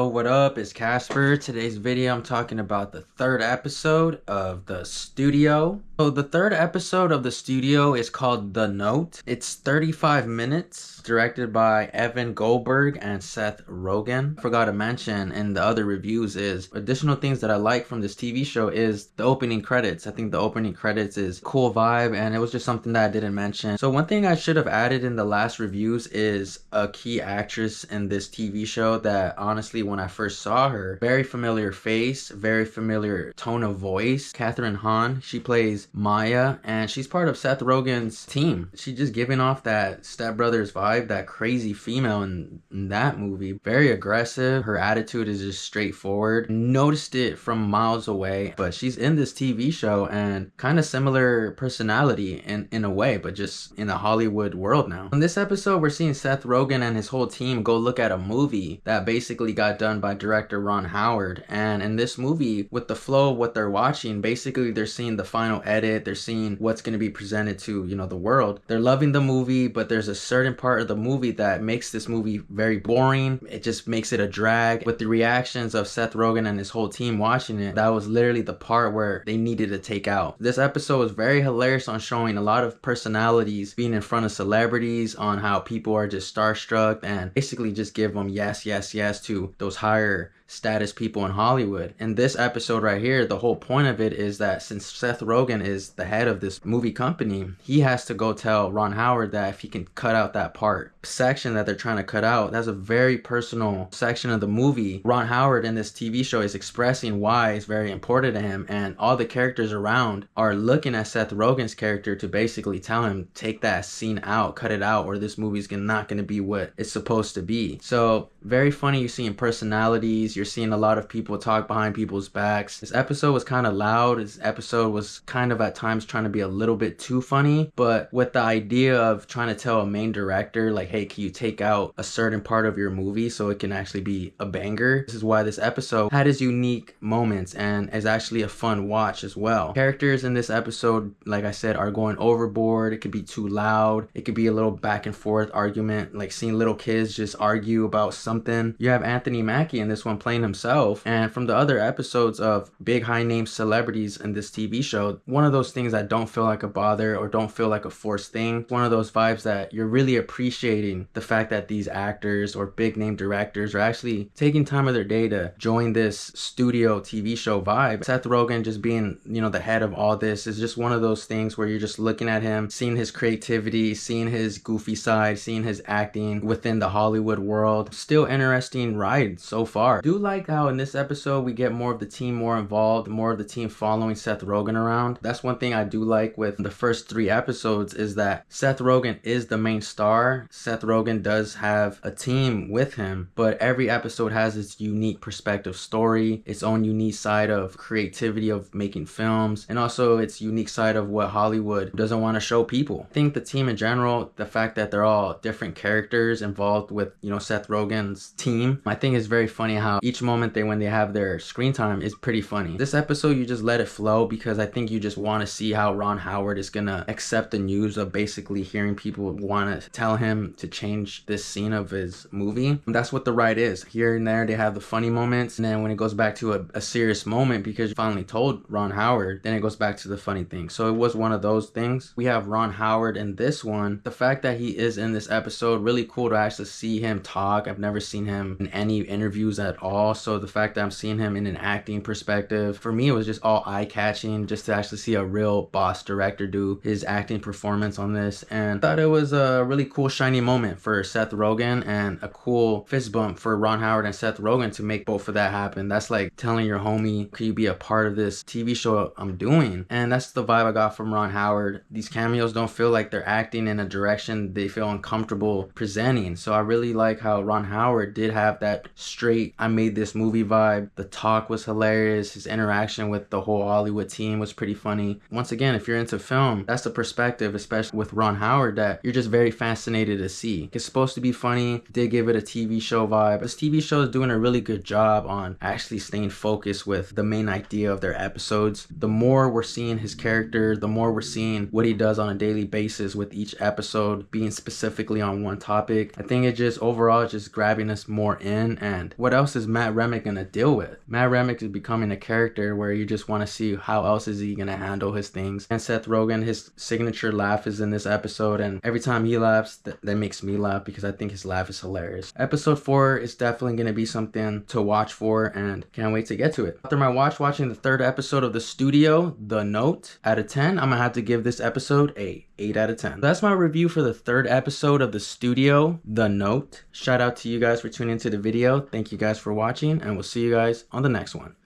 Oh, what up? It's Casper. Today's video, I'm talking about the third episode of The Studio. So the third episode of The Studio is called The Note. It's 35 minutes, directed by Evan Goldberg and Seth Rogen. I forgot to mention in the other reviews is additional things that I like from this TV show is the opening credits. I think the opening credits is cool vibe, and it was just something that I didn't mention. So one thing I should have added in the last reviews is a key actress in this TV show that honestly, when I first saw her, very familiar face, very familiar tone of voice. Catherine Hahn, she plays Maya, and she's part of Seth Rogen's team. She just giving off that Step Brothers vibe, that crazy female in that movie. Very aggressive. Her attitude is just straightforward. Noticed it from miles away, but she's in this TV show and kind of similar personality in a way, but just in a Hollywood world now. In this episode, we're seeing Seth Rogen and his whole team go look at a movie that basically got done by director Ron Howard. And in this movie, with the flow of what they're watching, basically they're seeing the final edit, they're seeing what's going to be presented to, the world. They're loving the movie, but there's a certain part of the movie that makes this movie very boring. It just makes it a drag. With the reactions of Seth Rogen and his whole team watching it, that was literally the part where they needed to take out. This episode was very hilarious on showing a lot of personalities being in front of celebrities, on how people are just starstruck and basically just give them yes, yes, yes to those higher status people in Hollywood. In this episode right here, the whole point of it is that since Seth Rogen is the head of this movie company, he has to go tell Ron Howard that if he can cut out that section that they're trying to cut out, that's a very personal section of the movie. Ron Howard in this TV show is expressing why it's very important to him, and all the characters around are looking at Seth Rogen's character to basically tell him, take that scene out, cut it out, or this movie's not going to be what it's supposed to be. So very funny. You're seeing personalities, you're seeing a lot of people talk behind people's backs. This episode was kind of loud. This episode was kind of at times trying to be a little bit too funny, but with the idea of trying to tell a main director like, hey, can you take out a certain part of your movie so it can actually be a banger? This is why this episode had its unique moments and is actually a fun watch as well. Characters in this episode, like I said, are going overboard. It could be too loud. It could be a little back and forth argument, like seeing little kids just argue about something. You have Anthony Mackie in this one playing himself, and from the other episodes of big high name celebrities in this TV show, one of those things that don't feel like a bother or don't feel like a forced thing. One of those vibes that you're really appreciating the fact that these actors or big name directors are actually taking time of their day to join this studio TV show vibe. Seth Rogen just being, the head of all this is just one of those things where you're just looking at him, seeing his creativity, seeing his goofy side, seeing his acting within the Hollywood world. Still interesting ride so far. I do like how in this episode we get more of the team more involved, more of the team following Seth Rogen around. That's one thing I do like with the first 3 episodes is that Seth Rogen is the main star. Seth Rogen does have a team with him, but every episode has its unique perspective story, its own unique side of creativity of making films, and also its unique side of what Hollywood doesn't want to show people. I think the team in general, the fact that they're all different characters involved with, Seth Rogen's team, I think is very funny how each moment when they have their screen time is pretty funny. This episode, you just let it flow because I think you just want to see how Ron Howard is gonna accept the news of basically hearing people want to tell him to change this scene of his movie. And that's what the ride is. Here and there they have the funny moments, and then when it goes back to a serious moment because you finally told Ron Howard, then it goes back to the funny thing. So it was one of those things. We have Ron Howard in this one. The fact that he is in this episode, really cool to actually see him talk. I've never seen him in any interviews at all, so the fact that I'm seeing him in an acting perspective, for me it was just all eye-catching just to actually see a real boss director do his acting performance on this, and I thought it was a really cool shiny moment for Seth Rogen and a cool fist bump for Ron Howard and Seth Rogen to make both of that happen. That's like telling your homie, could you be a part of this TV show I'm doing? And that's the vibe I got from Ron Howard. These cameos don't feel like they're acting in a direction they feel uncomfortable presenting, so I really like how Ron Howard did have that straight I made this movie vibe. The talk was hilarious. His interaction with the whole Hollywood team was pretty funny. Once again, if you're into film, that's the perspective, especially with Ron Howard, that you're just very fascinated to see. It's supposed to be funny. Did give it a TV show vibe. This TV show is doing a really good job on actually staying focused with the main idea of their episodes. The more we're seeing his character, the more we're seeing what he does on a daily basis with each episode being specifically on one topic. I think it just overall just grabbing diving us more in. And what else is Matt Remick gonna deal with? Matt Remick is becoming a character where you just want to see how else is he gonna handle his things. And Seth Rogen, his signature laugh is in this episode, and every time he laughs, that makes me laugh because I think his laugh is hilarious. Episode 4 is definitely gonna be something to watch for, and can't wait to get to it. After my watching the third episode of The Studio, The Note, out of 10, I'm gonna have to give this episode a 8 out of 10. That's my review for the third episode of The Studio, The Note. Shout out to you guys for tuning into the video. Thank you guys for watching, and we'll see you guys on the next one.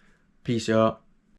Peace, y'all.